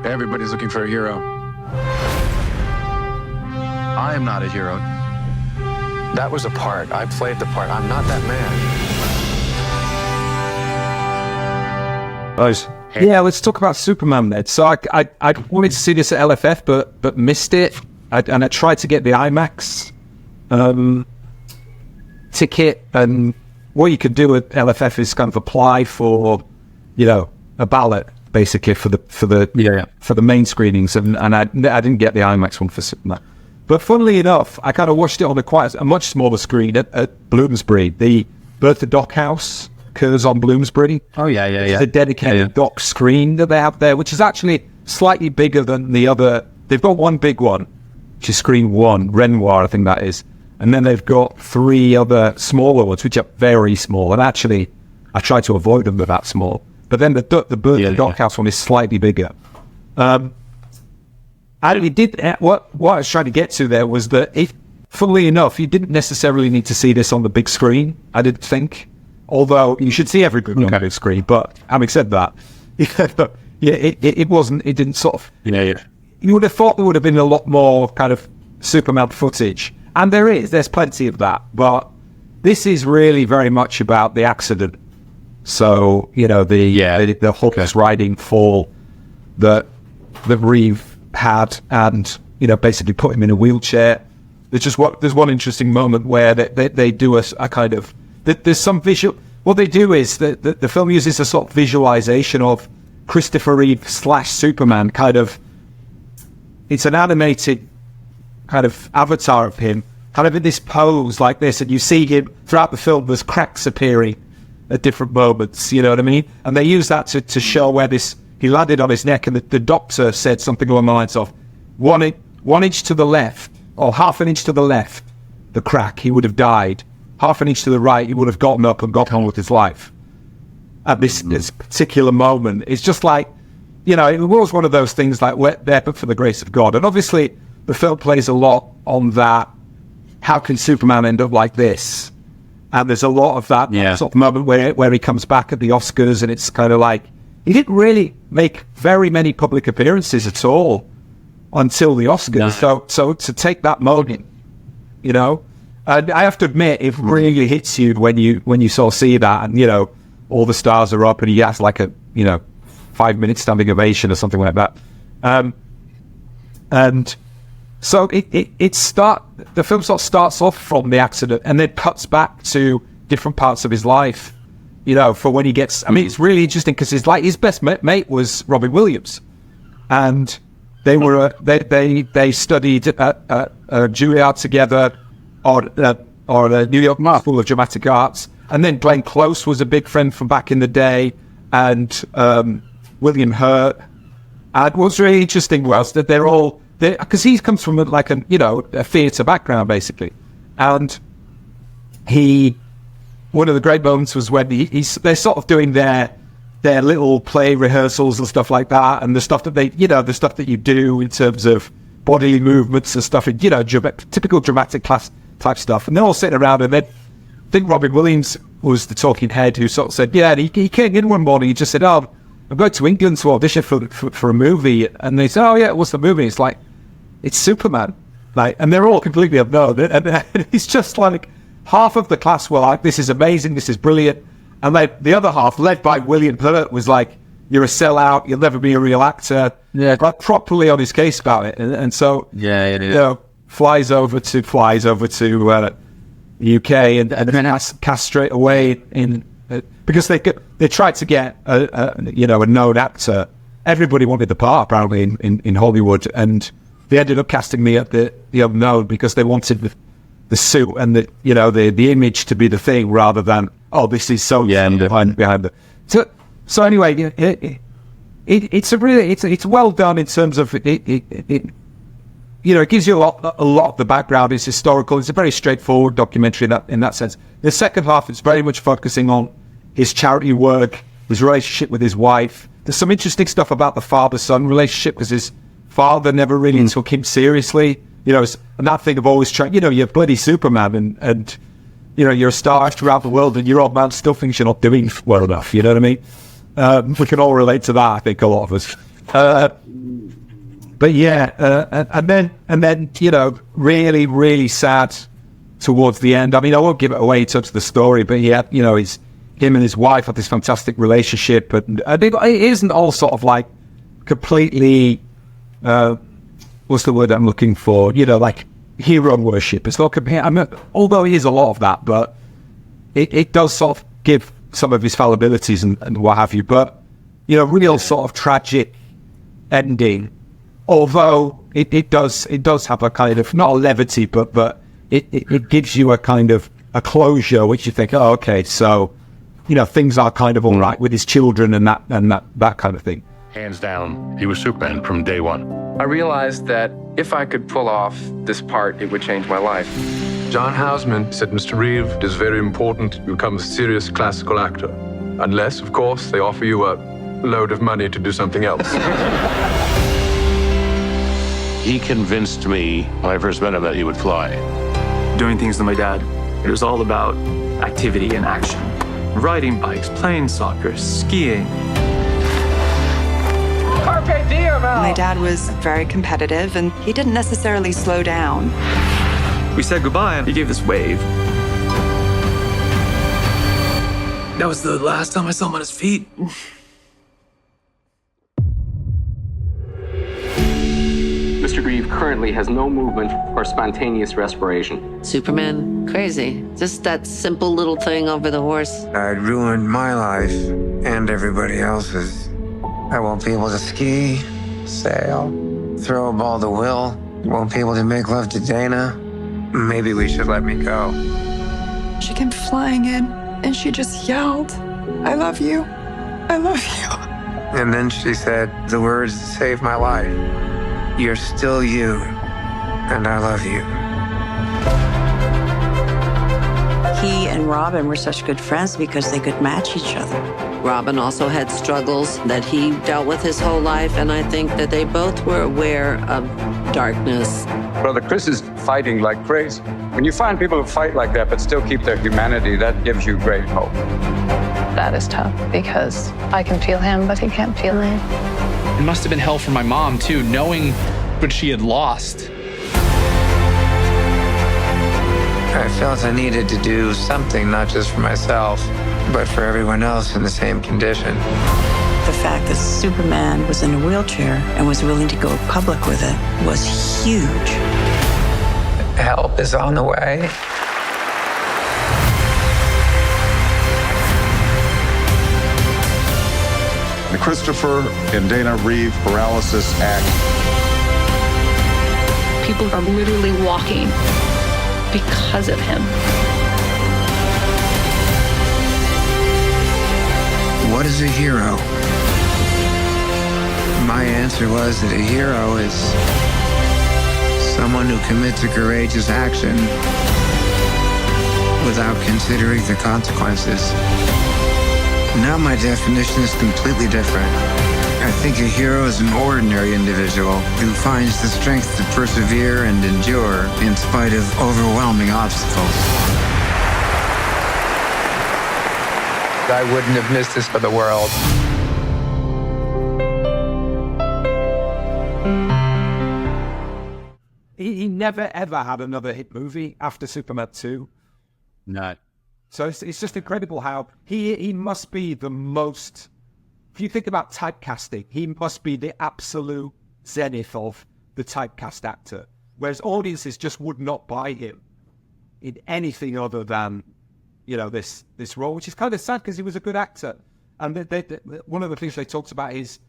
Everybody's looking for a hero. I am not a hero. That was a part. I played the part. I'm not that man. Nice. Yeah, let's talk about Superman then. So I wanted to see this at LFF, but missed it. And I tried to get the IMAX ticket. And what you could do at LFF is kind of apply for, a ballot basically for the main screenings. And I didn't get the IMAX one for Superman. But funnily enough, I kind of watched it on a much smaller screen at Bloomsbury. The Bertha Dock House occurs on Bloomsbury. Oh, yeah. It's a dedicated dock screen that they have there, which is actually slightly bigger than the other. They've got one big one, which is screen 1, Renoir, I think that is. And then they've got 3 other smaller ones, which are very small. And actually, I try to avoid them, they're that small. But then the Bertha Dock House one is slightly bigger. And it did. What I was trying to get to there was that, funnily enough, you didn't necessarily need to see this on the big screen. I didn't think, although you should see every movie on the big screen. But having said that, it wasn't. It didn't sort of. You would have thought there would have been a lot more kind of Superman footage, and there's plenty of that. But this is really very much about the accident. So the horse riding fall that Reeve had, and basically put him in a wheelchair. There's one interesting moment where they do a kind of there's some visual. What they do is that the film uses a sort of visualization of Christopher Reeve / Superman. Kind of, it's an animated kind of avatar of him, kind of in this pose like this, and you see him throughout the film. There's cracks appearing at different moments. You know what I mean? And they use that to show where he landed on his neck, and the doctor said something along the lines of 1 inch to the left, or half an inch to the left, the crack, he would have died. Half an inch to the right, he would have gotten up and got on with his life. At this particular moment, it's just like, it was one of those things like, we're there but for the grace of God. And obviously, the film plays a lot on that, how can Superman end up like this? And there's a lot of that sort of moment where he comes back at the Oscars, and it's kind of like, he didn't really make very many public appearances at all until the Oscars. No. So to take that moment, and I have to admit, it really hits you when you sort of see that, and all the stars are up, and he has like a 5-minute standing ovation or something like that. And so the film sort of starts off from the accident and then cuts back to different parts of his life. For when he gets, it's really interesting because his best mate was Robin Williams, and they were they studied at Juilliard together, or the New York School of Dramatic Arts, and then Glenn Close was a big friend from back in the day, and William Hurt. And what's really interesting was that they're all because he comes from a theatre background basically, and one of the great moments was when they're sort of doing their little play rehearsals and stuff like that, and the stuff that the stuff that you do in terms of bodily movements and stuff, and typical dramatic class type stuff. And they're all sitting around, and then I think Robin Williams was the talking head who sort of said, he came in one morning, he just said, I'm going to England to audition for a movie, and they said, what's the movie? It's like, it's Superman, and they're all completely unknown, and it's just like, half of the class were like, this is amazing, this is brilliant. And the other half, led by William Hurt, was like, you're a sellout, you'll never be a real actor. Yeah. But properly on his case about it. And so, flies over to the UK and then cast straight away because they tried to get a known actor. Everybody wanted the part, apparently, in Hollywood. And they ended up casting me at the unknown because they wanted the suit and the image to be the thing rather than this is so behind the. So anyway, it's well done in terms of it gives you a lot of the background. It's historical. It's a very straightforward documentary in that sense. The second half is very much focusing on his charity work, his relationship with his wife. There's some interesting stuff about the father-son relationship because his father never really took him seriously. And that thing of always trying, you're bloody Superman and you're a star throughout the world and your old man still thinks you're not doing well enough. You know what I mean? We can all relate to that, I think, a lot of us. But yeah, and then really, really sad towards the end. I mean, I won't give it away in terms of the story, but he had, him and his wife had this fantastic relationship, and it isn't all sort of like completely, what's the word I'm looking for? Like hero worship. It's not although it is a lot of that, but it does sort of give some of his fallibilities and what have you. But real sort of tragic ending. Although it does have a kind of, not a levity, but it gives you a kind of a closure, which you think, oh, okay, so things are kind of all right with his children and that kind of thing. Hands down, he was Superman from day one. I realized that if I could pull off this part, it would change my life. John Houseman said, Mr. Reeve, it is very important you become a serious classical actor. Unless, of course, they offer you a load of money to do something else. He convinced me when I first met him that he would fly. Doing things with my dad, it was all about activity and action. Riding bikes, playing soccer, skiing. Carpe diem, Al! My dad was very competitive, and he didn't necessarily slow down. We said goodbye, and he gave this wave. That was the last time I saw him on his feet. Mr. Reeve currently has no movement or spontaneous respiration. Superman, crazy. Just that simple little thing over the horse. I'd ruined my life and everybody else's. I won't be able to ski, sail, throw a ball to Will. Won't be able to make love to Dana. Maybe we should let me go. She came flying in, and she just yelled, "I love you. I love you." And then she said the words that saved my life. You're still you, and I love you. He and Robin were such good friends because they could match each other. Robin also had struggles that he dealt with his whole life, and I think that they both were aware of darkness. Brother Chris is fighting like crazy. When you find people who fight like that but still keep their humanity, that gives you great hope. That is tough because I can feel him, but he can't feel me. It must have been hell for my mom, too, knowing what she had lost. I felt I needed to do something, not just for myself, but for everyone else in the same condition. The fact that Superman was in a wheelchair and was willing to go public with it was huge. Help is on the way. The Christopher and Dana Reeve Paralysis Act. People are literally walking because of him. What is a hero? My answer was that a hero is someone who commits a courageous action without considering the consequences. Now my definition is completely different. I think a hero is an ordinary individual who finds the strength to persevere and endure in spite of overwhelming obstacles. I wouldn't have missed this for the world. He never ever had another hit movie after Superman 2. No. So it's just incredible how he must be the most, if you think about typecasting, he must be the absolute zenith of the typecast actor. Whereas audiences just would not buy him in anything other than, this role, which is kind of sad because he was a good actor. And one of the things they talked about is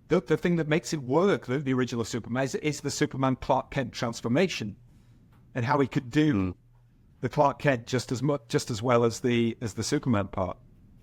the thing that makes it work, the original Superman, is the Superman Clark Kent transformation and how he could do the Clark Kent just as well as the Superman part.